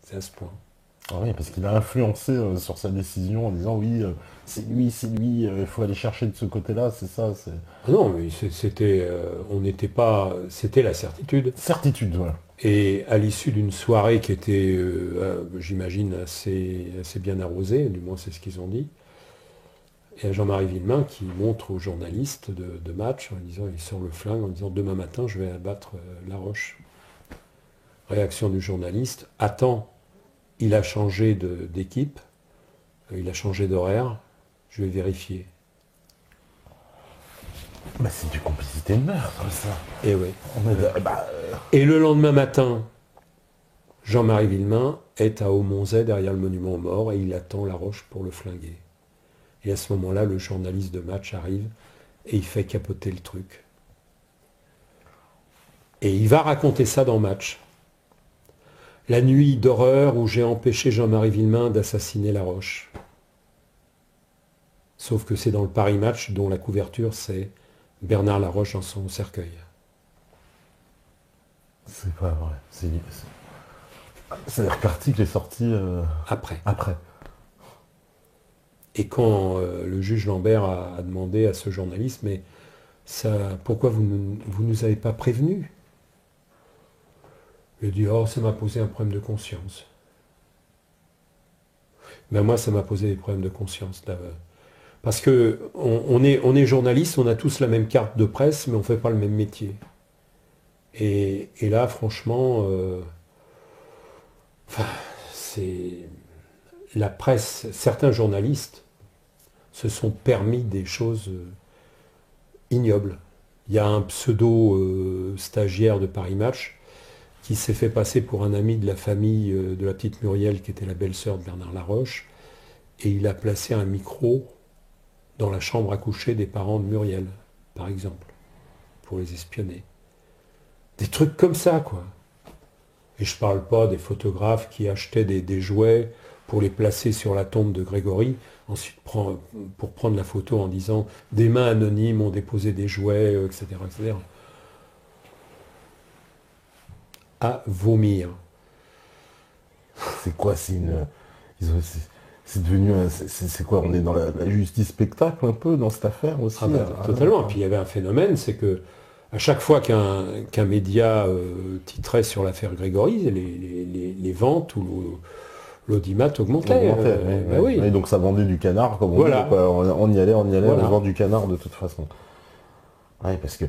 C'est à ce point. Ah oui, parce qu'il a influencé sur sa décision en disant oui, c'est lui, il faut aller chercher de ce côté-là, c'est ça, c'est... Ah non, mais c'était, on n'était pas, c'était la certitude. Certitude, voilà. Et à l'issue d'une soirée qui était, j'imagine, assez bien arrosée, du moins c'est ce qu'ils ont dit, il y a Jean-Marie Villemain qui montre aux journalistes de match en disant, il sort le flingue en disant demain matin je vais abattre Laroche. Réaction du journaliste, attends, il a changé d'équipe, il a changé d'horaire, je vais vérifier. Bah, c'est du complicité de meurtre, ça. Et oui. Bah, Et le lendemain matin, Jean-Marie Villemain est à Aumonzey derrière le monument aux morts et il attend Laroche pour le flinguer. Et à ce moment-là, le journaliste de match arrive et il fait capoter le truc. Et il va raconter ça dans Match. La nuit d'horreur où j'ai empêché Jean-Marie Villemain d'assassiner Laroche. Sauf que c'est dans le Paris Match dont la couverture c'est Bernard Laroche dans son cercueil. c'est pas vrai. C'est-à-dire que l'article est sorti Après. après. Et quand le juge Lambert a demandé à ce journaliste, mais ça, pourquoi vous ne nous avez pas prévenus? Il a dit, oh, ça m'a posé un problème de conscience. Ben moi, ça m'a posé des problèmes de conscience. Là. Parce que on est journaliste, on a tous la même carte de presse, mais on ne fait pas le même métier. Et là, franchement, c'est la presse, certains journalistes se sont permis des choses ignobles. Il y a un pseudo stagiaire de Paris Match qui s'est fait passer pour un ami de la famille de la petite Muriel, qui était la belle-sœur de Bernard Laroche, et il a placé un micro dans la chambre à coucher des parents de Muriel, par exemple, pour les espionner. Des trucs comme ça, quoi. Et je parle pas des photographes qui achetaient des jouets pour les placer sur la tombe de Grégory, ensuite pour prendre la photo en disant des mains anonymes ont déposé des jouets, etc., etc. À vomir. C'est quoi, c'est devenu, c'est quoi, on est dans la justice spectacle un peu dans cette affaire aussi. Ah bah, totalement. Et puis il y avait un phénomène, c'est que à chaque fois qu'un média titrait sur l'affaire Grégory, les ventes ou l'audimat augmentait. Oui. Et donc ça vendait du canard, comme on voilà. dit. Quoi. On y allait, voilà. on vend du canard de toute façon. Oui, parce que...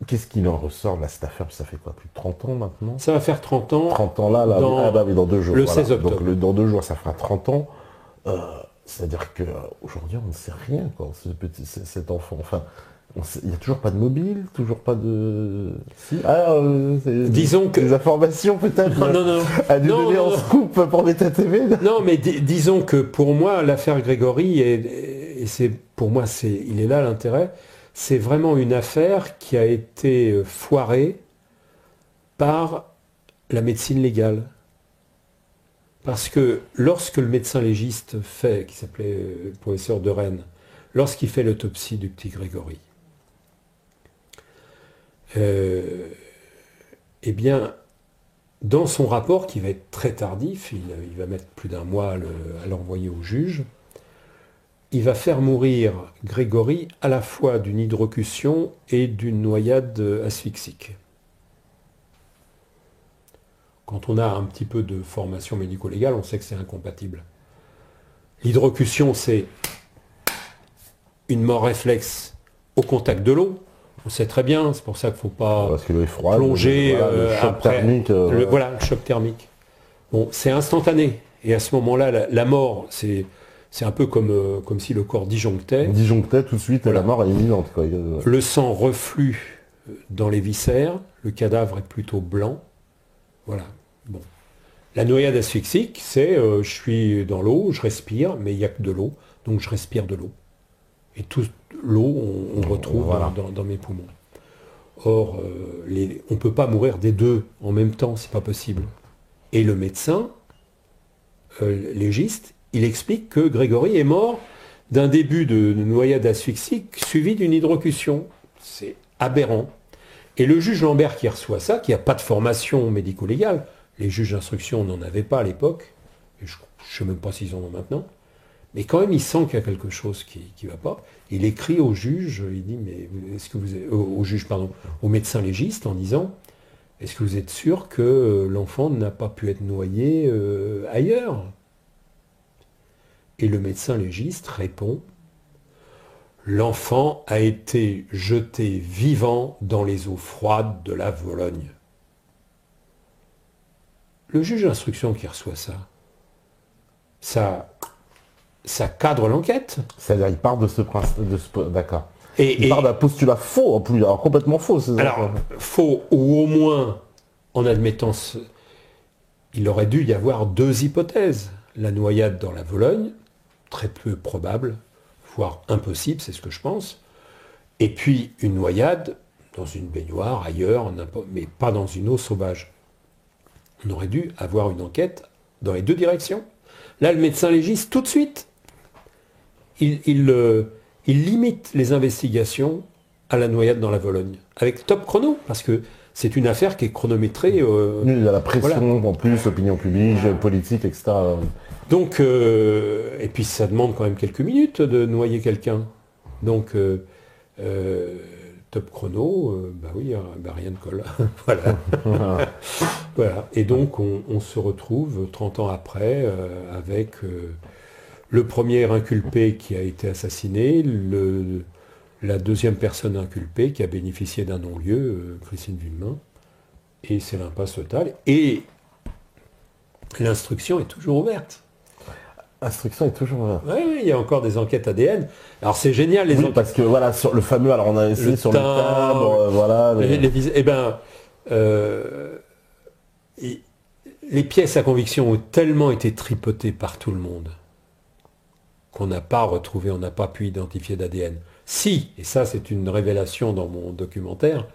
Qu'est-ce qu'il en ressort de cette affaire? Ça fait quoi, plus de 30 ans maintenant? Ça va faire 30 ans. 30 ans là, dans 2 jours. Le 16 octobre. Donc dans 2 jours, ça fera 30 ans. C'est-à-dire qu'aujourd'hui, on ne sait rien, quoi, cet enfant. Enfin, il n'y a toujours pas de mobile, toujours pas de... Si. Disons que... Des informations peut-être non. à nous donner en scoop pour Beta TV. Non, mais disons que pour moi, l'affaire Grégory, et c'est pour moi, il est là l'intérêt, c'est vraiment une affaire qui a été foirée par la médecine légale. Parce que lorsque le médecin légiste qui s'appelait le professeur de Rennes, lorsqu'il fait l'autopsie du petit Grégory, eh bien, dans son rapport, qui va être très tardif, il va mettre plus d'1 mois à l'envoyer au juge, il va faire mourir Grégory à la fois d'une hydrocution et d'une noyade asphyxique. Quand on a un petit peu de formation médico-légale, on sait que c'est incompatible. L'hydrocution, c'est une mort réflexe au contact de l'eau. On sait très bien, c'est pour ça qu'il ne faut pas plonger le choc thermique. Voilà, le choc thermique. Bon, c'est instantané. Et à ce moment-là, la mort, c'est un peu comme si le corps disjonctait. On disjonctait tout de suite et la mort est imminente. Quoi. Le sang reflue dans les viscères, le cadavre est plutôt blanc. Voilà. Bon. La noyade asphyxique, c'est je suis dans l'eau, je respire, mais il n'y a que de l'eau, donc je respire de l'eau. Et toute l'eau, on retrouve dans mes poumons. Or, on ne peut pas mourir des deux en même temps, c'est pas possible. Et le médecin légiste, il explique que Grégory est mort d'un début de noyade asphyxique suivi d'une hydrocution. C'est aberrant. Et le juge Lambert qui reçoit ça, qui n'a pas de formation médico-légale, Les juges d'instruction n'en avaient pas à l'époque, et je ne sais même pas s'ils en ont maintenant, mais quand même il sent qu'il y a quelque chose qui ne va pas. Il écrit au juge, il dit, mais est-ce que vous êtes, au juge, pardon, au médecin légiste en disant, est-ce que vous êtes sûr que l'enfant n'a pas pu être noyé ailleurs? Et le médecin légiste répond, l'enfant a été jeté vivant dans les eaux froides de la Vologne. Le juge d'instruction qui reçoit ça cadre l'enquête. C'est-à-dire, il part de ce principe, d'accord. Il part d'un postulat faux, en plus, alors complètement faux. Alors, faux, ou au moins, en admettant il aurait dû y avoir 2 hypothèses. La noyade dans la Vologne, très peu probable, voire impossible, c'est ce que je pense. Et puis, une noyade dans une baignoire, ailleurs, mais pas dans une eau sauvage. On aurait dû avoir une enquête dans les 2 directions. Là, le médecin légiste, tout de suite, il limite les investigations à la noyade dans la Vologne, avec top chrono, parce que c'est une affaire qui est chronométrée. Il y a la pression, en plus, opinion publique, politique, etc. Donc, et puis ça demande quand même quelques minutes de noyer quelqu'un. Donc, top chrono, oui, rien ne colle. Voilà. Voilà. Et donc, on se retrouve 30 ans après avec le premier inculpé qui a été assassiné, la deuxième personne inculpée qui a bénéficié d'un non-lieu, Christine Villemain. Et c'est l'impasse totale. Et l'instruction est toujours ouverte. L'instruction est toujours ouverte. Oui, il y a encore des enquêtes ADN. Alors c'est génial les enquêtes. Parce que voilà, sur le fameux, alors on a essayé sur le timbre, voilà. Les pièces à conviction ont tellement été tripotées par tout le monde qu'on n'a pas retrouvé, on n'a pas pu identifier d'ADN. Si, et ça c'est une révélation dans mon documentaire,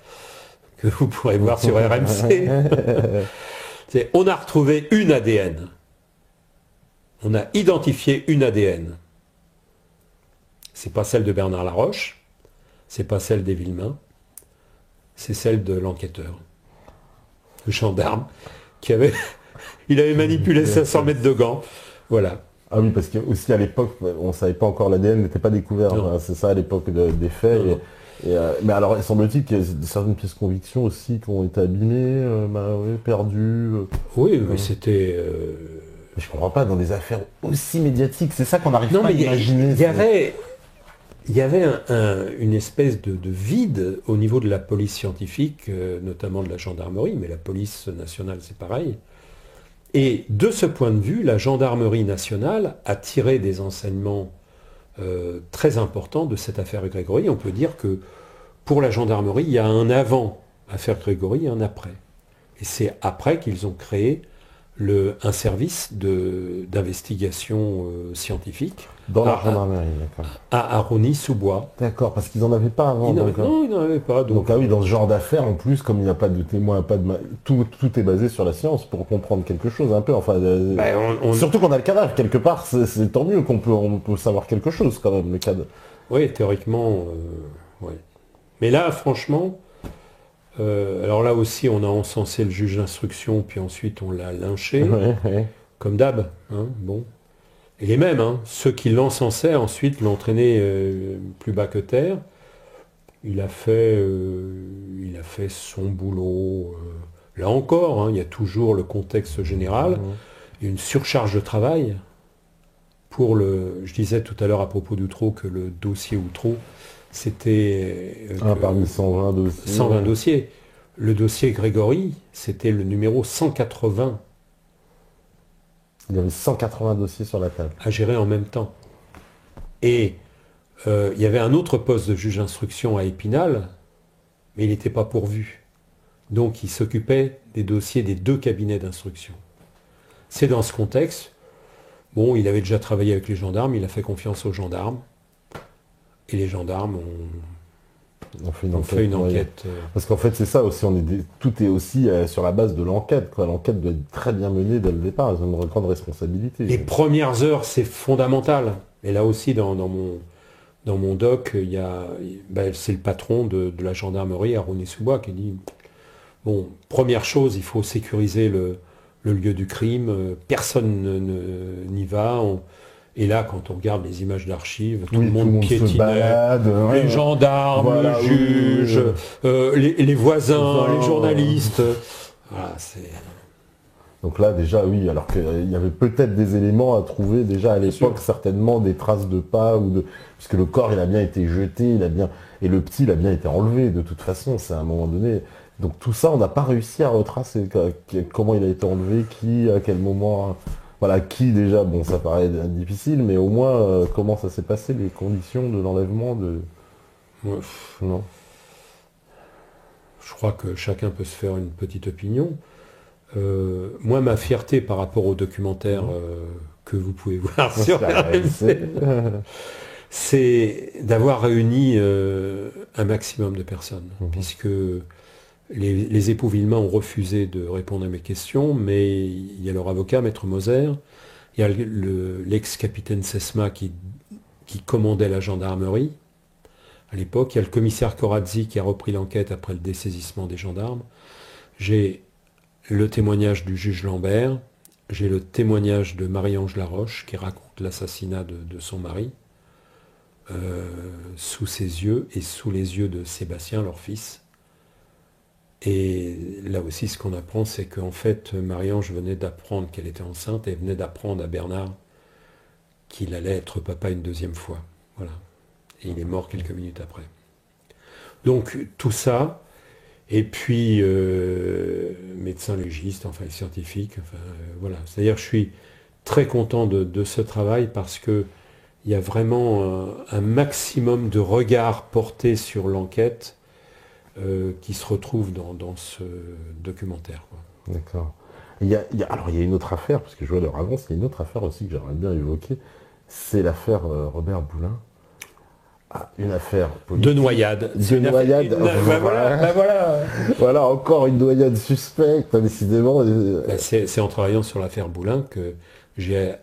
que vous pourrez voir sur RMC, on a retrouvé une ADN. On a identifié une ADN. C'est pas celle de Bernard Laroche, c'est pas celle des Villemain, c'est celle de l'enquêteur, le gendarme, il avait manipulé 500 mètres de gants. Voilà. Ah oui, parce que aussi à l'époque, on ne savait pas encore, l'ADN n'était pas découvert. Hein, c'est ça à l'époque des faits. Mais alors, il semble-t-il qu'il y a certaines pièces de conviction aussi qui ont été abîmées, perdues. Oui, mais c'était... Je ne comprends pas, dans des affaires aussi médiatiques, c'est ça qu'on n'arrive pas à imaginer. Il y avait une espèce de vide au niveau de la police scientifique, notamment de la gendarmerie, mais la police nationale c'est pareil. Et de ce point de vue, la gendarmerie nationale a tiré des enseignements très importants de cette affaire Grégory. On peut dire que pour la gendarmerie, il y a un avant affaire Grégory et un après. Et c'est après qu'ils ont créé un service d'investigation scientifique dans la gendarmerie, d'accord. À Rosny-sous-Bois. D'accord, parce qu'ils n'en avaient pas avant. Non, ils n'en avaient pas. Donc ah oui, dans ce genre d'affaires, en plus, comme il n'y a pas de témoins, tout est basé sur la science pour comprendre quelque chose un peu. Enfin, surtout qu'on a le cadavre quelque part, c'est tant mieux qu'on peut savoir quelque chose quand même le cadavre. Oui, théoriquement, oui. Mais là, franchement. Alors là aussi, on a encensé le juge d'instruction, puis ensuite on l'a lynché, comme d'hab. Hein, bon. Et les mêmes, hein, ceux qui l'encensaient, ensuite l'ont entraîné plus bas que terre. Il a fait son boulot. Là encore, hein, il y a toujours le contexte général. Il y a une surcharge de travail. Je disais tout à l'heure à propos d'Outreau que le dossier Outreau, c'était... parmi 120 dossiers. 120 dossiers. Le dossier Grégory, c'était le numéro 180. Il y avait 180 dossiers sur la table. À gérer en même temps. Et il y avait un autre poste de juge d'instruction à Épinal, mais il n'était pas pourvu. Donc il s'occupait des dossiers des 2 cabinets d'instruction. C'est dans ce contexte, il avait déjà travaillé avec les gendarmes, il a fait confiance aux gendarmes. Et les gendarmes ont fait une enquête. Parce qu'en fait, c'est ça aussi, tout est aussi sur la base de l'enquête. L'enquête doit être très bien menée dès le départ, ils ont une grande responsabilité. Les premières heures, c'est fondamental. Et là aussi, dans mon doc, c'est le patron de la gendarmerie à Rosny-sous-Bois qui dit, première chose, il faut sécuriser le lieu du crime, personne n'y va. Et là, quand on regarde les images d'archives, tout le monde piétinait, les gendarmes, voilà, le juge, les voisins, les journalistes. Voilà, donc là, déjà, oui, alors qu'il y avait peut-être des éléments à trouver déjà à l'époque, certainement des traces de pas, puisque le corps, il a bien été jeté, et le petit, il a bien été enlevé, de toute façon, c'est à un moment donné. Donc tout ça, on n'a pas réussi à retracer comment il a été enlevé, qui, à quel moment... Voilà, qui déjà, bon, ça paraît difficile, mais au moins, comment ça s'est passé, les conditions de l'enlèvement de... Non. Je crois que chacun peut se faire une petite opinion. Moi, ma fierté par rapport au documentaire que vous pouvez voir sur RMC, c'est d'avoir réuni un maximum de personnes, puisque les époux Villemain ont refusé de répondre à mes questions, mais il y a leur avocat, Maître Moser, il y a l'ex-capitaine Sesma qui commandait la gendarmerie à l'époque, il y a le commissaire Corazzi qui a repris l'enquête après le dessaisissement des gendarmes. J'ai le témoignage du juge Lambert, j'ai le témoignage de Marie-Ange Laroche qui raconte l'assassinat de son mari sous ses yeux et sous les yeux de Sébastien, leur fils. Et là aussi, ce qu'on apprend, c'est qu'en fait, Marie-Ange venait d'apprendre qu'elle était enceinte et venait d'apprendre à Bernard qu'il allait être papa une deuxième fois. Voilà. Et il est mort quelques minutes après. Donc, tout ça, et puis médecin légiste, enfin scientifique, voilà. C'est-à-dire, je suis très content de ce travail parce que il y a vraiment un maximum de regards portés sur l'enquête qui se retrouve dans ce documentaire. D'accord. Alors il y a une autre affaire, parce que je vois leur avance, il y a une autre affaire aussi que j'aimerais bien évoquer, c'est l'affaire Robert Boulin. Une affaire politique. De noyade. Voilà, encore une noyade suspecte, décidément. C'est en travaillant sur l'affaire Boulin que j'ai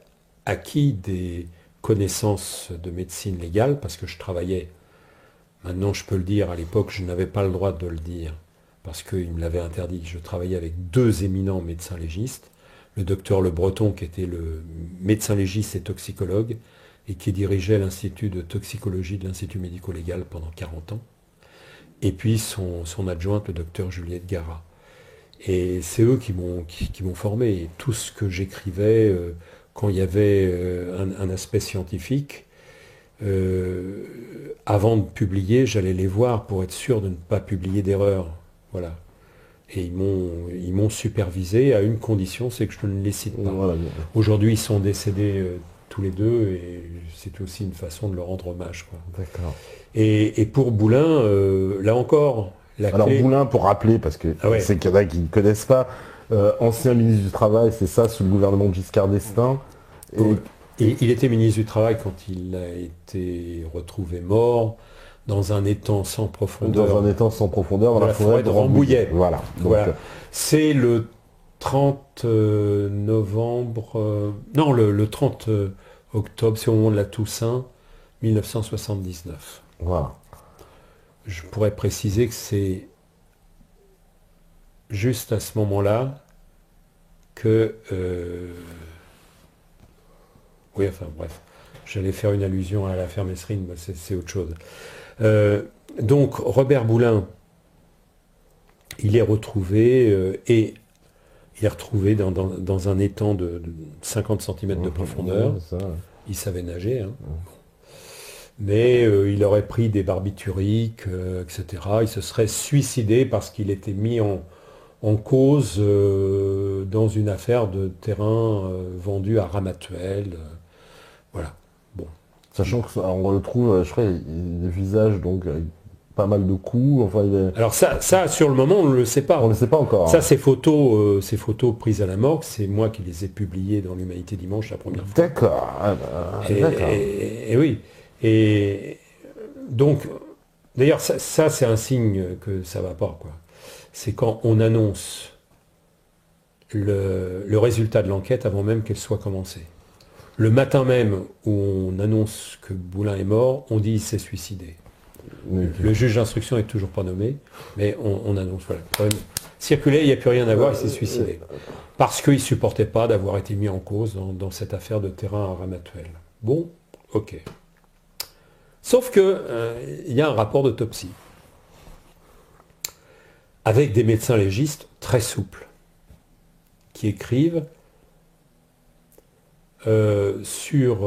acquis des connaissances de médecine légale, parce que je travaillais. Maintenant, je peux le dire, à l'époque, je n'avais pas le droit de le dire, parce qu'il me l'avait interdit. Je travaillais avec deux éminents médecins légistes, le docteur Le Breton, qui était le médecin légiste et toxicologue, et qui dirigeait l'Institut de toxicologie de l'Institut médico-légal pendant 40 ans, et puis son adjointe, le docteur Juliette Garat. Et c'est eux qui m'ont formé. Et tout ce que j'écrivais, quand il y avait un aspect scientifique, avant de publier, j'allais les voir pour être sûr de ne pas publier d'erreur. Voilà. Et ils m'ont supervisé à une condition, c'est que je ne les cite pas. Voilà. Aujourd'hui, ils sont décédés tous les deux, et c'est aussi une façon de leur rendre hommage. D'accord. Et pour Boulin, là encore, Alors clé... Boulin, pour rappeler, parce que c'est qu'il y en a qui ne connaissent pas, ancien ministre du Travail, c'est ça, sous le gouvernement de Giscard d'Estaing. Et il était ministre du Travail quand il a été retrouvé mort dans un étang sans profondeur. Dans un étang sans profondeur, dans la forêt de Rambouillet. Voilà. Donc, voilà. C'est le 30 novembre... non, le 30 octobre, c'est au moment de la Toussaint, 1979. Voilà. Je pourrais préciser que c'est juste à ce moment-là que... Oui, enfin bref, j'allais faire une allusion à l'affaire Messrine, mais c'est autre chose. Donc Robert Boulin, il est retrouvé et il est retrouvé dans un étang de 50 cm de profondeur. Il savait nager, hein. Mais il aurait pris des barbituriques, etc. Il se serait suicidé parce qu'il était mis en cause dans une affaire de terrain vendu à Ramatuelle. Voilà. Bon. Sachant qu'on retrouve, je crois, des visages donc avec pas mal de coups. Enfin, Alors ça, sur le moment, on ne le sait pas. On ne le sait pas encore. Ça, ces photos prises à la morgue, c'est moi qui les ai publiées dans l'Humanité Dimanche la première fois. D'accord. Et oui. Et donc, d'ailleurs, ça c'est un signe que ça ne va pas, quoi. C'est quand on annonce le résultat de l'enquête avant même qu'elle soit commencée. Le matin même où on annonce que Boulin est mort, on dit qu'il s'est suicidé. Le juge d'instruction n'est toujours pas nommé, mais on annonce, voilà, le problème circulait, il n'y a plus rien à voir, il s'est suicidé. Parce qu'il ne supportait pas d'avoir été mis en cause dans cette affaire de terrain à Ramatuelle. Bon, ok. Sauf que il y a un rapport d'autopsie, avec des médecins légistes très souples, qui écrivent sur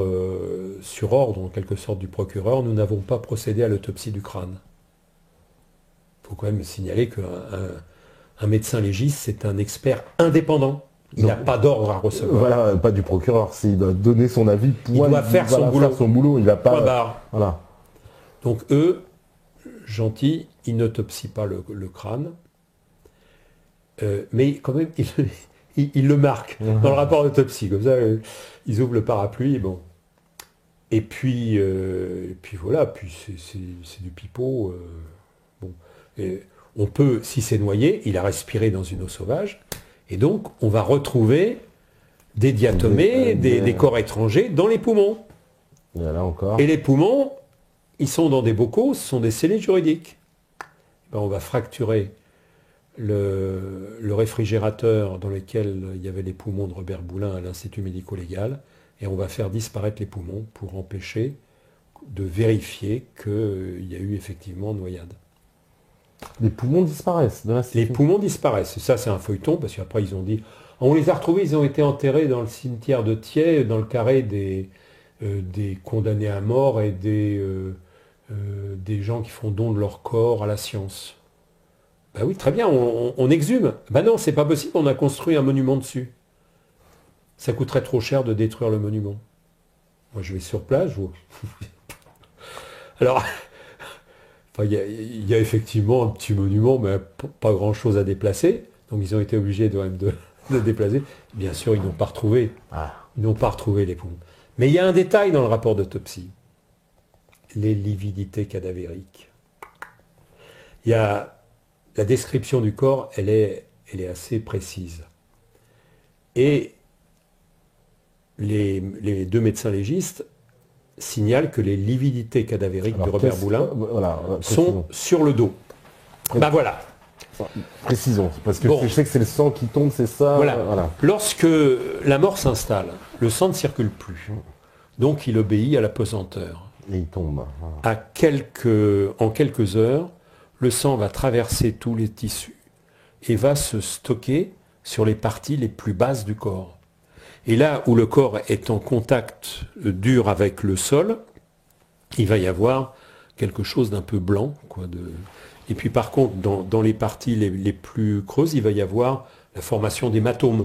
ordre, en quelque sorte, du procureur, nous n'avons pas procédé à l'autopsie du crâne. Il faut quand même signaler qu'un médecin légiste, c'est un expert indépendant. Il n'a pas d'ordre à recevoir. Voilà, pas du procureur. S'il doit donner son avis, il doit faire son boulot. Il va pas. Point barre. Voilà. Donc eux, gentils, ils n'autopsient pas le crâne. Mais quand même, ils le marquent dans le rapport d'autopsie. Comme ça, ils ouvrent le parapluie. Bon. Et puis voilà, puis c'est du pipeau. Bon. Et on peut, si c'est noyé, il a respiré dans une eau sauvage. Et donc, on va retrouver des diatomées, des corps étrangers dans les poumons. Et là encore. Et les poumons, ils sont dans des bocaux, ce sont des cellules juridiques. Ben, on va fracturer le réfrigérateur dans lequel il y avait les poumons de Robert Boulin à l'Institut médico-légal, et on va faire disparaître les poumons pour empêcher de vérifier qu'il y a eu effectivement noyade. Les poumons disparaissent de l'Institut. Les poumons disparaissent. Et ça, c'est un feuilleton, parce qu'après, ils ont dit... On les a retrouvés, ils ont été enterrés dans le cimetière de Thiais, dans le carré des condamnés à mort et des gens qui font don de leur corps à la science. Ben oui, très bien, on exhume. Ben non, c'est pas possible, on a construit un monument dessus. Ça coûterait trop cher de détruire le monument. Moi, je vais sur place, je vois... Alors... Enfin, il y a effectivement un petit monument, mais pas grand-chose à déplacer. Donc ils ont été obligés de déplacer. Bien sûr, ils n'ont pas retrouvé. Ils n'ont pas retrouvé les poumons. Mais il y a un détail dans le rapport d'autopsie. Les lividités cadavériques. Il y a la description du corps, elle est assez précise. Et les deux médecins légistes signale que les lividités cadavériques de Robert Boulin sont sur le dos. Ben voilà. Précisons, parce que je sais que c'est le sang qui tombe, c'est ça. Voilà. Lorsque la mort s'installe, le sang ne circule plus. Donc il obéit à la pesanteur. Et il tombe. En quelques heures, le sang va traverser tous les tissus et va se stocker sur les parties les plus basses du corps. Et là où le corps est en contact dur avec le sol, il va y avoir quelque chose d'un peu blanc. Et puis par contre, dans les parties les plus creuses, il va y avoir la formation d'hématomes.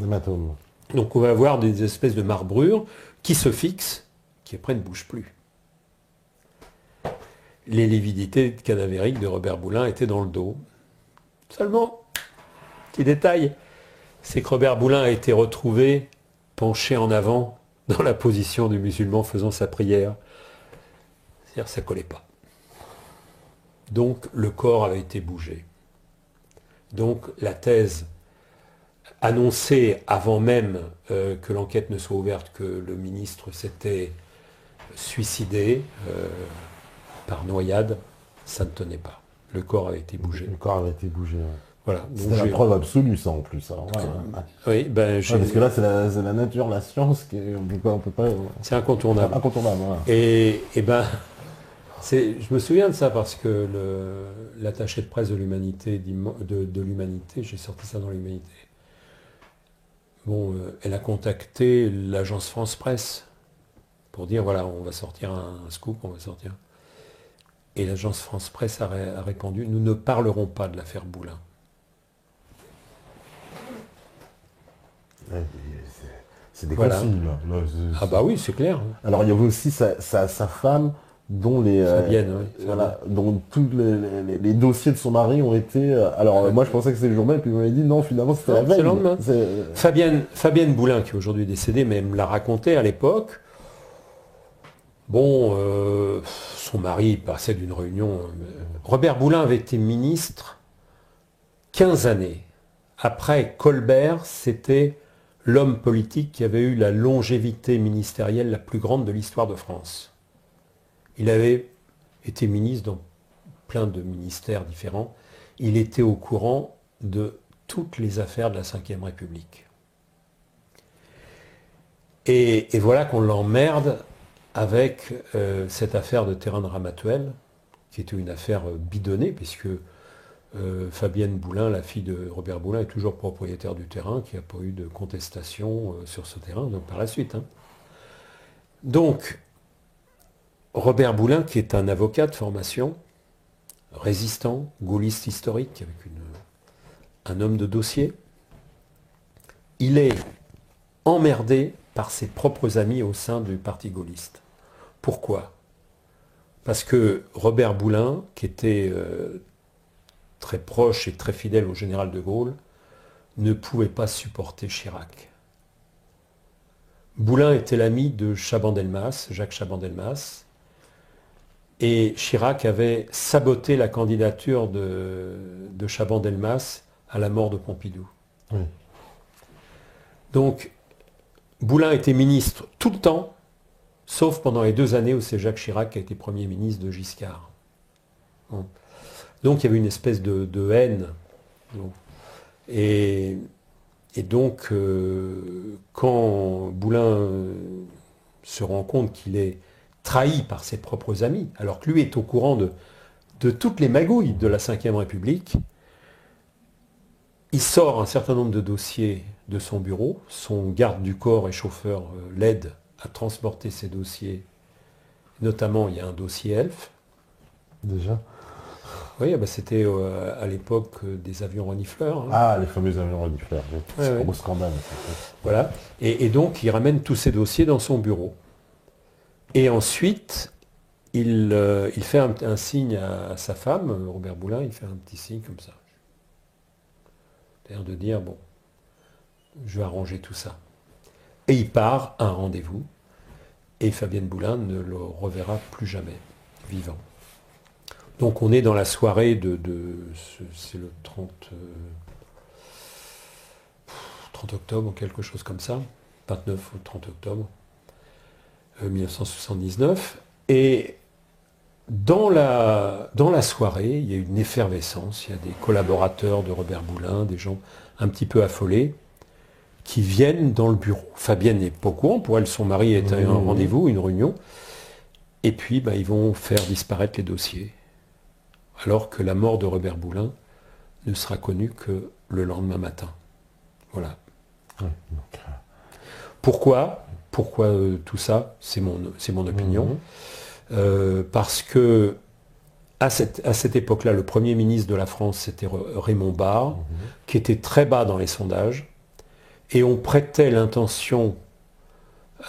Donc on va avoir des espèces de marbrures qui se fixent, qui après ne bougent plus. Les lividités cadavériques de Robert Boulin étaient dans le dos. Seulement, petit détail, c'est que Robert Boulin a été retrouvé penché en avant dans la position du musulman faisant sa prière. C'est-à-dire que ça ne collait pas. Donc le corps avait été bougé. Donc la thèse annoncée avant même que l'enquête ne soit ouverte, que le ministre s'était suicidé par noyade, ça ne tenait pas. Le corps avait été bougé. Le corps avait été bougé, ouais. Voilà. C'est la preuve absolue, ça, en plus. Alors, oui, parce que là, c'est la nature, la science, on peut pas... C'est incontournable. Voilà. Et je me souviens de ça parce que l'attaché de presse de l'Humanité, j'ai sorti ça dans l'Humanité. Bon, elle a contacté l'agence France Presse pour dire, voilà, on va sortir un scoop, on va sortir. Et l'agence France Presse a répondu, nous ne parlerons pas de l'affaire Boulin. C'est des consignes, là. Ah bah oui, c'est clair. Alors il y avait aussi sa femme dont dont tous les dossiers de son mari ont été... Alors moi je pensais que c'était le jour même, puis vous m'avez dit non, finalement c'était la veille. C'est le lendemain. Fabienne Boulin, qui est aujourd'hui décédée, mais me l'a raconté à l'époque. Bon, son mari passait d'une réunion... Robert Boulin avait été ministre 15 années. Après Colbert, c'était l'homme politique qui avait eu la longévité ministérielle la plus grande de l'histoire de France. Il avait été ministre dans plein de ministères différents, il était au courant de toutes les affaires de la Ve République. Et voilà qu'on l'emmerde avec cette affaire de terrain de Ramatuelle, qui était une affaire bidonnée, puisque Fabienne Boulin, la fille de Robert Boulin, est toujours propriétaire du terrain, qui n'a pas eu de contestation sur ce terrain, donc par la suite. Hein. Donc, Robert Boulin, qui est un avocat de formation, résistant, gaulliste historique, avec un homme de dossier, il est emmerdé par ses propres amis au sein du parti gaulliste. Pourquoi? Parce que Robert Boulin, qui était très proche et très fidèle au général de Gaulle, ne pouvait pas supporter Chirac. Boulin était l'ami de Chaban-Delmas, Jacques Chaban-Delmas, et Chirac avait saboté la candidature de Chaban-Delmas à la mort de Pompidou. Oui. Donc, Boulin était ministre tout le temps, sauf pendant les 2 années où c'est Jacques Chirac qui a été Premier ministre de Giscard. Bon. Donc il y avait une espèce de haine. Et donc, quand Boulin se rend compte qu'il est trahi par ses propres amis, alors que lui est au courant de toutes les magouilles de la Ve République, il sort un certain nombre de dossiers de son bureau, son garde du corps et chauffeur l'aide à transporter ces dossiers, notamment il y a un dossier Elf. Déjà? Oui, bah c'était à l'époque des avions renifleurs. Hein. Ah, les fameux avions renifleurs, oui. C'est un gros scandale. Voilà, et donc il ramène tous ces dossiers dans son bureau. Et ensuite, il fait un signe à sa femme, Robert Boulin, il fait un petit signe comme ça. C'est-à-dire de dire, bon, je vais arranger tout ça. Et il part à un rendez-vous, et Fabienne Boulin ne le reverra plus jamais, vivant. Donc on est dans la soirée c'est le 30 octobre, quelque chose comme ça, 29 ou 30 octobre 1979, et dans la soirée, il y a une effervescence, il y a des collaborateurs de Robert Boulin, des gens un petit peu affolés, qui viennent dans le bureau. Fabienne n'est pas au courant, pour elle, son mari est à un rendez-vous, une réunion, et puis ils vont faire disparaître les dossiers, alors que la mort de Robert Boulin ne sera connue que le lendemain matin. Voilà. Pourquoi tout ça? C'est mon opinion. Parce que à cette époque-là, le Premier ministre de la France, c'était Raymond Barre, qui était très bas dans les sondages, et on prêtait l'intention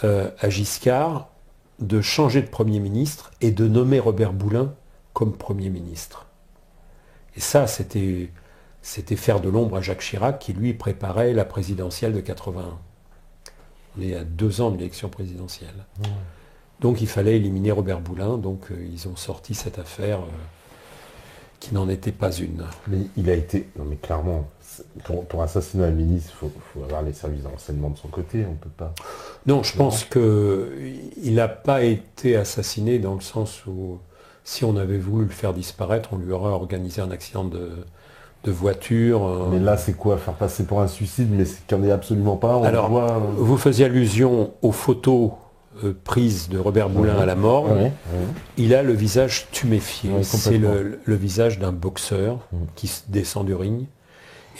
à Giscard de changer de Premier ministre et de nommer Robert Boulin comme Premier ministre. Et ça, c'était faire de l'ombre à Jacques Chirac, qui lui préparait la présidentielle de 81. On est à 2 ans de l'élection présidentielle. Donc il fallait éliminer Robert Boulin, donc ils ont sorti cette affaire qui n'en était pas une. Mais il a été... Non mais clairement, pour assassiner un ministre, il faut avoir les services de renseignement de son côté, on ne peut pas... Non, je pense qu'il n'a pas été assassiné dans le sens où si on avait voulu le faire disparaître, on lui aurait organisé un accident de voiture. Mais là, c'est quoi? Faire passer pour un suicide, mais c'est qu'il n'y en ait absolument pas. Alors, vous faisiez allusion aux photos prises de Robert Boulin à la mort. Il a le visage tuméfié. C'est le visage d'un boxeur qui descend du ring.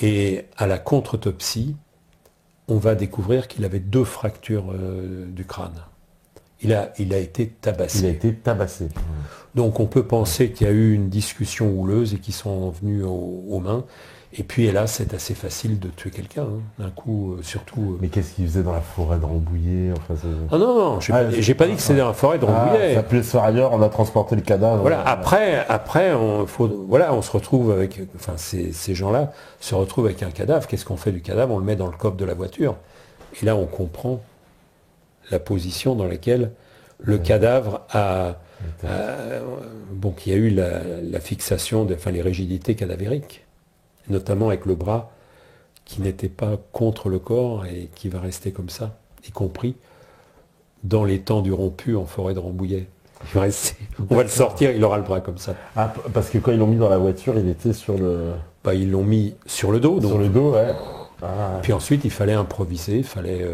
Et à la contre-autopsie, on va découvrir qu'il avait 2 fractures du crâne. Il a été tabassé. Il a été tabassé. Donc on peut penser qu'il y a eu une discussion houleuse et qu'ils sont venus aux mains. Et puis hélas, c'est assez facile de tuer quelqu'un, d'un coup, surtout... Mais qu'est-ce qu'il faisait dans la forêt de Rambouillet? Ah non, j'ai pas dit que c'était dans la forêt de Rambouillet. Ça peut se faire ailleurs, on a transporté le cadavre. Voilà, après on se retrouve avec... Enfin, ces gens-là se retrouvent avec un cadavre. Qu'est-ce qu'on fait du cadavre? On le met dans le coffre de la voiture. Et là, on comprend la position dans laquelle le cadavre qu'il y a eu la fixation, les rigidités cadavériques, notamment avec le bras qui n'était pas contre le corps et qui va rester comme ça, y compris dans les temps du rompu en forêt de Rambouillet. On va le sortir, il aura le bras comme ça. Ah, parce que quand ils l'ont mis dans la voiture, il était sur le... Ils l'ont mis sur le dos. Donc. Sur le dos, ouais. Puis ensuite, il fallait improviser, il fallait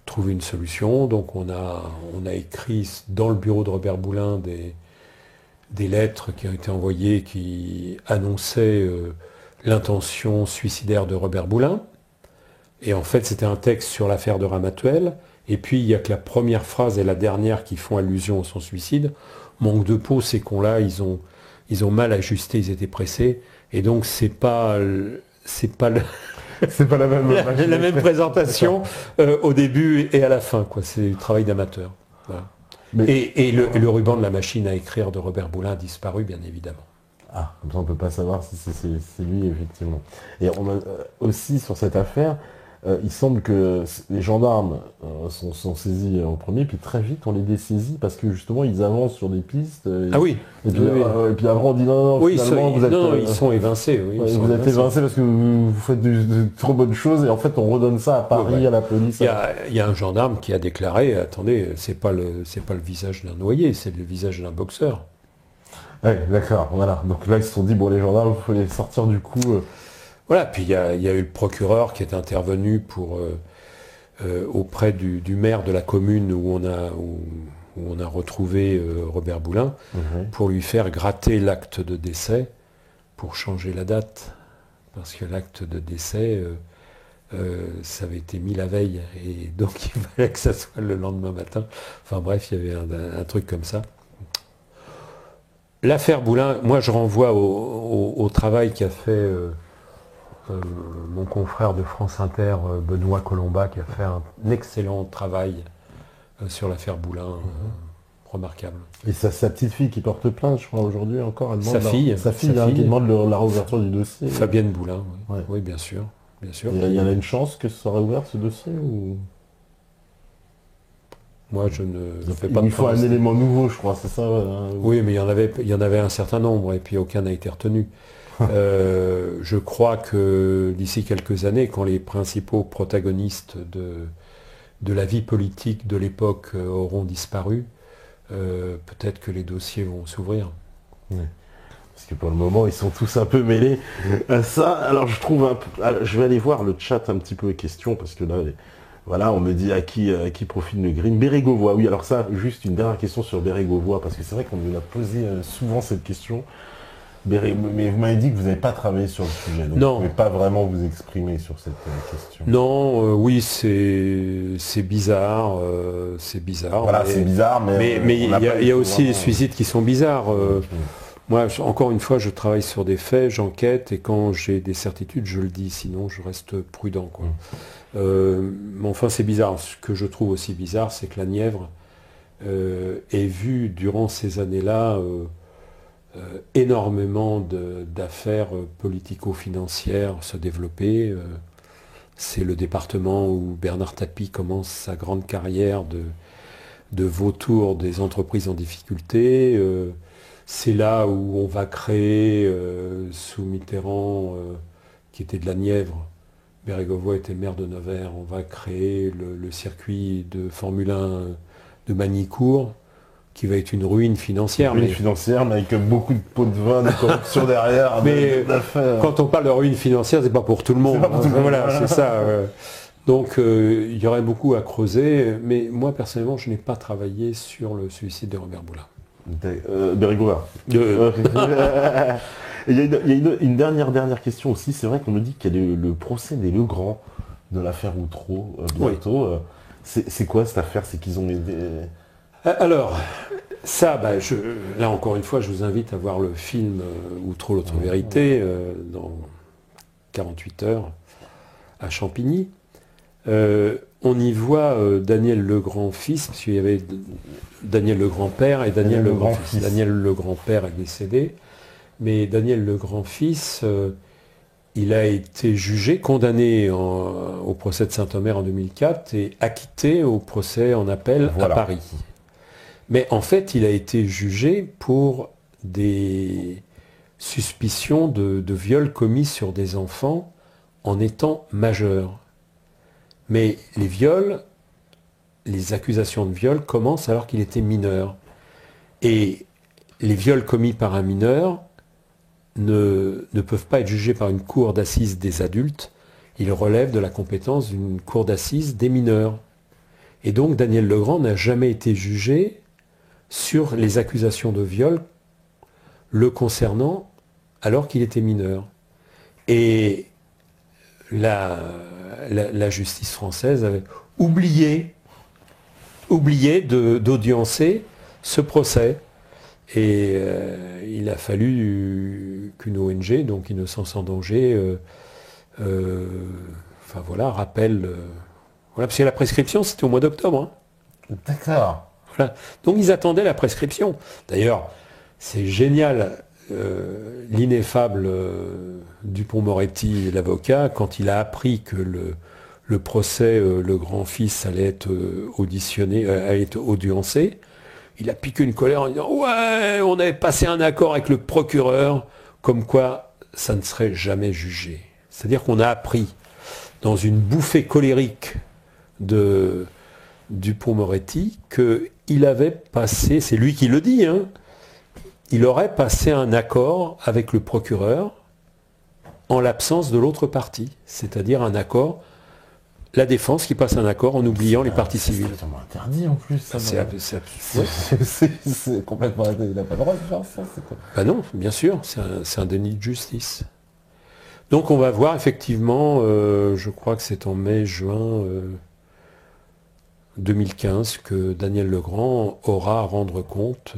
trouver une solution. Donc on a écrit dans le bureau de Robert Boulin des lettres qui ont été envoyées qui annonçaient l'intention suicidaire de Robert Boulin. Et en fait, c'était un texte sur l'affaire de Ramatuelle. Et puis, il n'y a que la première phrase et la dernière qui font allusion à son suicide. Manque de peau, ces cons-là, ils ont mal ajusté, ils étaient pressés. Et donc, c'est pas la même présentation au début et à la fin, quoi. C'est du travail d'amateur. Voilà. Et le ruban de la machine à écrire de Robert Boulin a disparu, bien évidemment. Ah, comme ça on ne peut pas savoir si c'est lui, effectivement. Et on a aussi sur cette affaire, il semble que les gendarmes sont saisis en premier, puis très vite on les dessaisit parce que justement ils avancent sur des pistes. Ah oui. Et puis après on dit non, oui, finalement ils sont évincés. Oui, vous êtes évincés parce que vous faites de trop bonnes choses et en fait on redonne ça à Paris, à la police. Il y a un gendarme qui a déclaré, attendez, c'est pas le visage d'un noyé, c'est le visage d'un boxeur. Oui, d'accord, voilà. Donc là ils se sont dit, bon les gendarmes, il faut les sortir du coup. Voilà, puis il y a eu le procureur qui est intervenu auprès du maire de la commune où on a retrouvé Robert Boulin, pour lui faire gratter l'acte de décès pour changer la date. Parce que l'acte de décès, ça avait été mis la veille, et donc il fallait que ça soit le lendemain matin. Enfin bref, il y avait un truc comme ça. L'affaire Boulin, moi je renvoie au travail qu'a fait... mon confrère de France Inter, Benoît Colomba, qui a fait un excellent travail sur l'affaire Boulin, remarquable. Et sa petite fille qui porte plainte, je crois, aujourd'hui encore, elle demande sa fille qui demande la réouverture du dossier. Fabienne Boulin, oui, ouais. Oui, bien sûr. Il y en a une chance que ce soit réouvert, ce dossier ou... Moi, je ne fais pas. Il faut un élément nouveau, je crois, c'est ça. Oui, mais il y en avait un certain nombre, et puis aucun n'a été retenu. Je crois que d'ici quelques années, quand les principaux protagonistes de la vie politique de l'époque auront disparu, peut-être que les dossiers vont s'ouvrir. Oui. Parce que pour le moment, ils sont tous un peu mêlés à ça. Alors je trouve je vais aller voir le chat un petit peu les questions, parce que là, voilà, on me dit à qui profite le green. Bérégovoy, oui, alors ça, juste une dernière question sur Bérégovoy, parce que c'est vrai qu'on nous a posé souvent cette question. Mais vous m'avez dit que vous n'avez pas travaillé sur le sujet, donc non. Vous ne pouvez pas vraiment vous exprimer sur cette question. Non, oui, c'est bizarre, c'est bizarre. Voilà, c'est bizarre, mais il y a aussi des suicides qui sont bizarres. Moi, encore une fois, je travaille sur des faits, j'enquête, et quand j'ai des certitudes, je le dis, sinon je reste prudent, quoi. Mais enfin, c'est bizarre. Ce que je trouve aussi bizarre, c'est que la Nièvre ait vu durant ces années-là énormément d'affaires politico-financières se développer. C'est le département où Bernard Tapie commence sa grande carrière de vautour des entreprises en difficulté. C'est là où on va créer, sous Mitterrand, qui était de la Nièvre, Bérégovoy était maire de Nevers, on va créer le circuit de Formule 1 de Magny-Cours, qui va être une ruine financière. Mais avec beaucoup de pots de vin, de corruption derrière. Mais quand on parle de ruine financière, c'est pas pour tout le monde. Voilà, c'est ça. Donc il y aurait beaucoup à creuser, mais moi personnellement, je n'ai pas travaillé sur le suicide de Robert Boulin. Bérégovoy. Il y a une dernière question aussi. C'est vrai qu'on me dit qu'il y a le procès des Legrand de l'affaire Outreau bientôt. Oui. C'est quoi cette affaire? C'est qu'ils ont aidé... Alors, ça, là encore une fois, je vous invite à voir le film Outreau, l'autre vérité, dans 48 heures, à Champigny. On y voit Daniel Legrand-fils, parce qu'il y avait Daniel Legrand-père et Daniel Legrand-fils. Daniel Legrand-père est décédé, mais Daniel Legrand-fils, il a été jugé, condamné au procès de Saint-Omer en 2004 et acquitté au procès en appel à Paris. Mais en fait, il a été jugé pour des suspicions de viol commis sur des enfants en étant majeur. Mais les accusations de viol commencent alors qu'il était mineur. Et les viols commis par un mineur ne peuvent pas être jugés par une cour d'assises des adultes. Ils relèvent de la compétence d'une cour d'assises des mineurs. Et donc Daniel Legrand n'a jamais été jugé sur les accusations de viol le concernant alors qu'il était mineur. Et la justice française avait oublié d'audiencer ce procès. Et il a fallu qu'une ONG, donc Innocence en danger, rappelle... voilà, parce que la prescription, c'était au mois d'octobre. Hein. D'accord. Voilà. Donc ils attendaient la prescription. D'ailleurs, c'est génial, l'ineffable Dupond-Moretti, l'avocat, quand il a appris que le procès, le grand-fils allait être auditionné, allait être audiencé, il a piqué une colère en disant « Ouais, on avait passé un accord avec le procureur, comme quoi ça ne serait jamais jugé. » C'est-à-dire qu'on a appris, dans une bouffée colérique de Dupond-Moretti, qu'il avait passé, c'est lui qui le dit, hein, il aurait passé un accord avec le procureur en l'absence de l'autre partie, c'est-à-dire un accord, la défense qui passe un accord en oubliant les parties civiles. C'est totalement interdit en plus. C'est complètement interdit, il n'a pas le droit de faire ça. Ben non, bien sûr, c'est un déni de justice. Donc on va voir effectivement, je crois que c'est en mai-juin 2015 que Daniel Legrand aura à rendre compte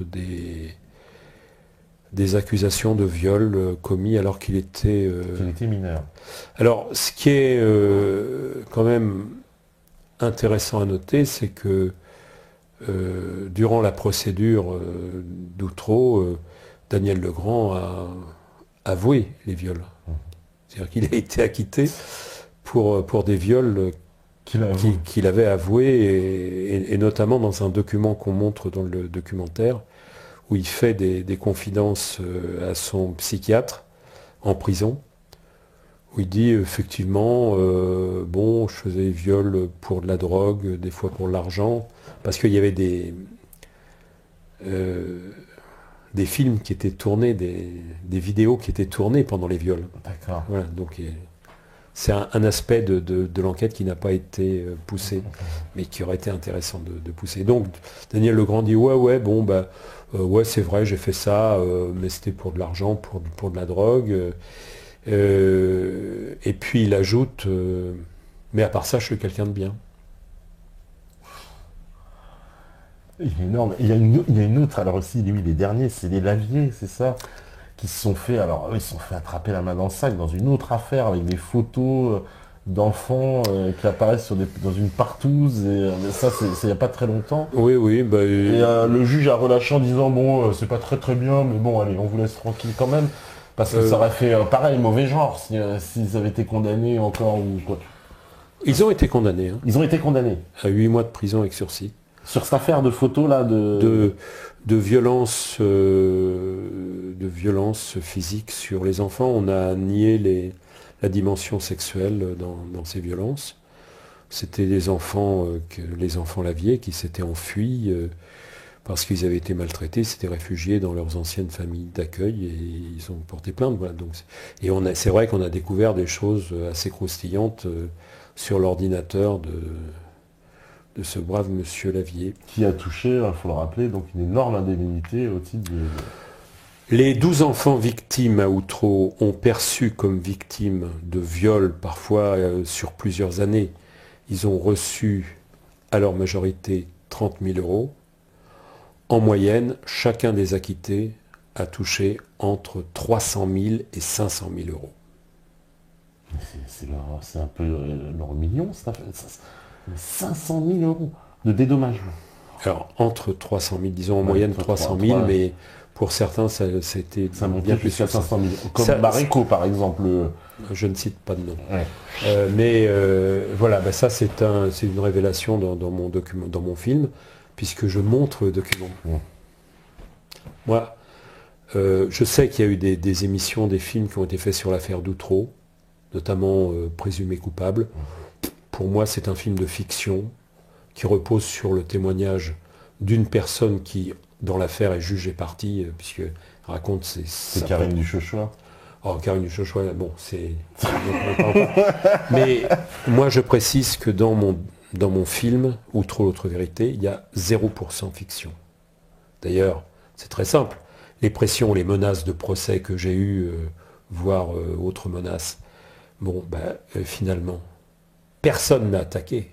des accusations de viol commis alors qu'il était mineur. Alors, ce qui est quand même intéressant à noter, c'est que durant la procédure d'Outreau, Daniel Legrand a avoué les viols. C'est-à-dire qu'il a été acquitté pour des viols qu'il avait avoués, et notamment dans un document qu'on montre dans le documentaire, où il fait des confidences à son psychiatre en prison, où il dit effectivement, je faisais des viols pour de la drogue, des fois pour de l'argent, parce qu'il y avait des films qui étaient tournés, des vidéos qui étaient tournées pendant les viols. D'accord. Voilà, donc c'est un aspect de l'enquête qui n'a pas été poussé, mais qui aurait été intéressant de pousser. Donc Daniel Legrand dit ouais, c'est vrai, j'ai fait ça, mais c'était pour de l'argent, pour de la drogue. Et puis il ajoute, mais à part ça, je suis quelqu'un de bien. Il est énorme. Il y a une autre, alors aussi, lui, les derniers, c'est les Lavier, c'est ça, qui se sont fait, ils se sont fait attraper la main dans le sac dans une autre affaire avec des photos d'enfants qui apparaissent dans une partouze, et ça, c'est il n'y a pas très longtemps. Oui. Et le juge a relâché en disant, c'est pas très très bien, mais bon, allez, on vous laisse tranquille quand même. Parce que ça aurait fait pareil, mauvais genre, s'ils avaient été condamnés encore ou quoi. Ils ont été condamnés. Hein. Ils ont été condamnés. À 8 mois de prison avec sursis. Sur cette affaire de photos là de violence physique sur les enfants. On a nié la dimension sexuelle dans ces violences. C'était les enfants Lavier qui s'étaient enfuis parce qu'ils avaient été maltraités, s'étaient réfugiés dans leurs anciennes familles d'accueil et ils ont porté plainte. Voilà. Donc, c'est vrai qu'on a découvert des choses assez croustillantes sur l'ordinateur de ce brave monsieur Lavier. Qui a touché, il faut le rappeler, donc une énorme indemnité au titre de... Les 12 enfants victimes à Outreau ont perçu comme victimes de viols, parfois sur plusieurs années. Ils ont reçu, à leur majorité, 30 000 euros. En moyenne, chacun des acquittés a touché entre 300 000 et 500 000 euros. C'est un peu leur million, ça fait 500 000 euros de dédommagement. Alors, entre 300 000, disons en moyenne 300 000, mais pour certains, c'était bien plus que 500 000. Comme Marico, par exemple. Je ne cite pas de nom. Ouais. Voilà, ça c'est une révélation dans mon film, puisque je montre le document. Ouais. Moi, je sais qu'il y a eu des émissions, des films qui ont été faits sur l'affaire d'Outreau, notamment Présumé coupable. Pour moi, c'est un film de fiction qui repose sur le témoignage d'une personne qui, dans l'affaire et juge et partie, puisque raconte c'est Karine Duchochois. Oh, Karine Duchochois, bon, c'est... Mais moi, je précise que dans mon film, Outre l'autre vérité, il y a 0% fiction. D'ailleurs, c'est très simple. Les pressions, les menaces de procès que j'ai eues, voire autres menaces, bon, finalement, personne n'a attaqué.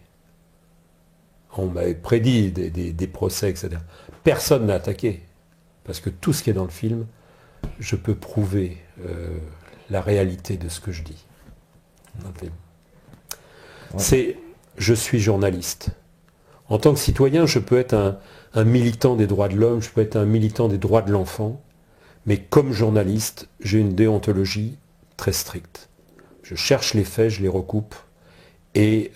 On m'avait prédit des procès, etc. Personne n'a attaqué. Parce que tout ce qui est dans le film, je peux prouver la réalité de ce que je dis. Je suis journaliste. En tant que citoyen, je peux être un militant des droits de l'homme, je peux être un militant des droits de l'enfant, mais comme journaliste, j'ai une déontologie très stricte. Je cherche les faits, je les recoupe, et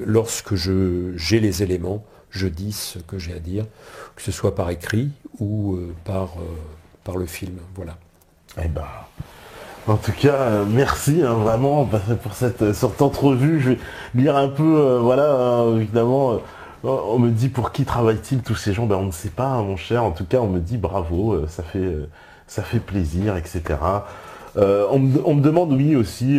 lorsque j'ai les éléments, je dis ce que j'ai à dire, que ce soit par écrit ou par le film. Voilà. Eh ben, en tout cas, merci vraiment pour cette entrevue. Je vais lire un peu, évidemment, on me dit pour qui travaillent-ils tous ces gens, on ne sait pas, mon cher. En tout cas, on me dit bravo, ça fait plaisir, etc. On me demande, oui, aussi,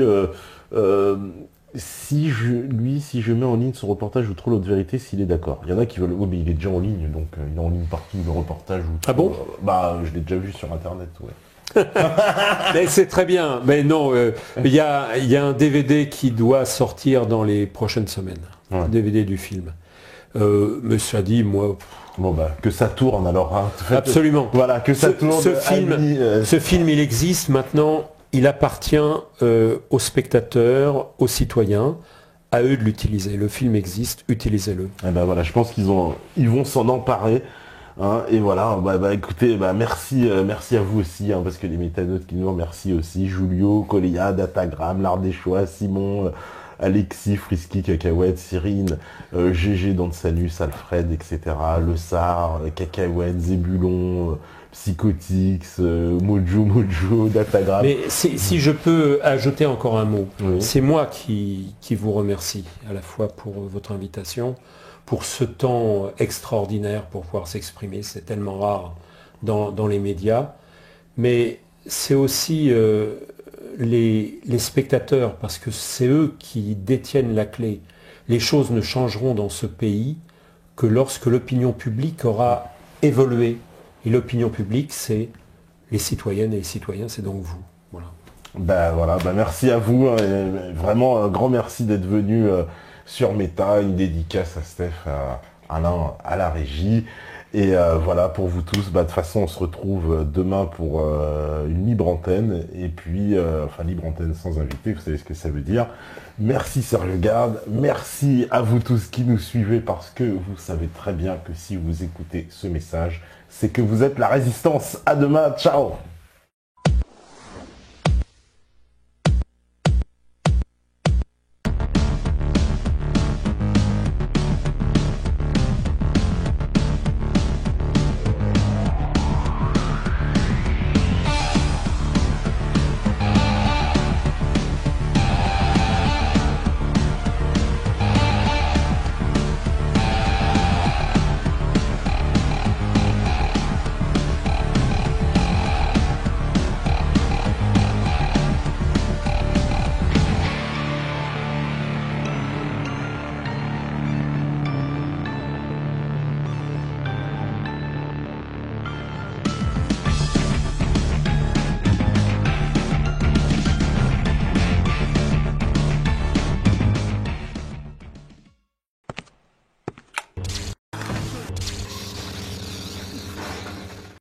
si je mets en ligne son reportage ou trop l'autre vérité, s'il est d'accord. Il y en a qui veulent, oui, mais il est déjà en ligne, donc il est en ligne partout, le reportage. Ah bon je l'ai déjà vu sur Internet, ouais. Mais c'est très bien, mais non, il y a un DVD qui doit sortir dans les prochaines semaines, ouais. DVD du film. Mais ça dit, moi... Bon que ça tourne alors. Hein. Absolument. Voilà, que ça tourne. Ce film, il existe maintenant, il appartient aux spectateurs, aux citoyens, à eux de l'utiliser. Le film existe, utilisez-le. Et voilà, je pense qu'ils vont s'en emparer. Hein, et voilà, écoutez, merci à vous aussi, parce que les métanotes qui nous remercient aussi, Julio, Coléa, Datagram, l'Ardéchois, Simon, Alexis, Frisky, Cacahuète, Cyrine, GG, Dansanus, Alfred, etc., Le Sar, Cacahuète, Zébulon, Psychotix, Mojo, Datagram. Mais si je peux ajouter encore un mot, oui. C'est moi qui vous remercie à la fois pour votre invitation, pour ce temps extraordinaire pour pouvoir s'exprimer, c'est tellement rare dans les médias, mais c'est aussi les spectateurs, parce que c'est eux qui détiennent la clé. Les choses ne changeront dans ce pays que lorsque l'opinion publique aura évolué. Et l'opinion publique, c'est les citoyennes et les citoyens, c'est donc vous. Voilà. Merci à vous, et vraiment un grand merci d'être venu sur Méta, une dédicace à Steph, à Alain, à la régie. Et voilà, pour vous tous, de toute façon, on se retrouve demain pour une libre antenne. Et puis, libre antenne sans invité, vous savez ce que ça veut dire. Merci Serge Garde, merci à vous tous qui nous suivez, parce que vous savez très bien que si vous écoutez ce message, c'est que vous êtes la résistance. À demain, ciao.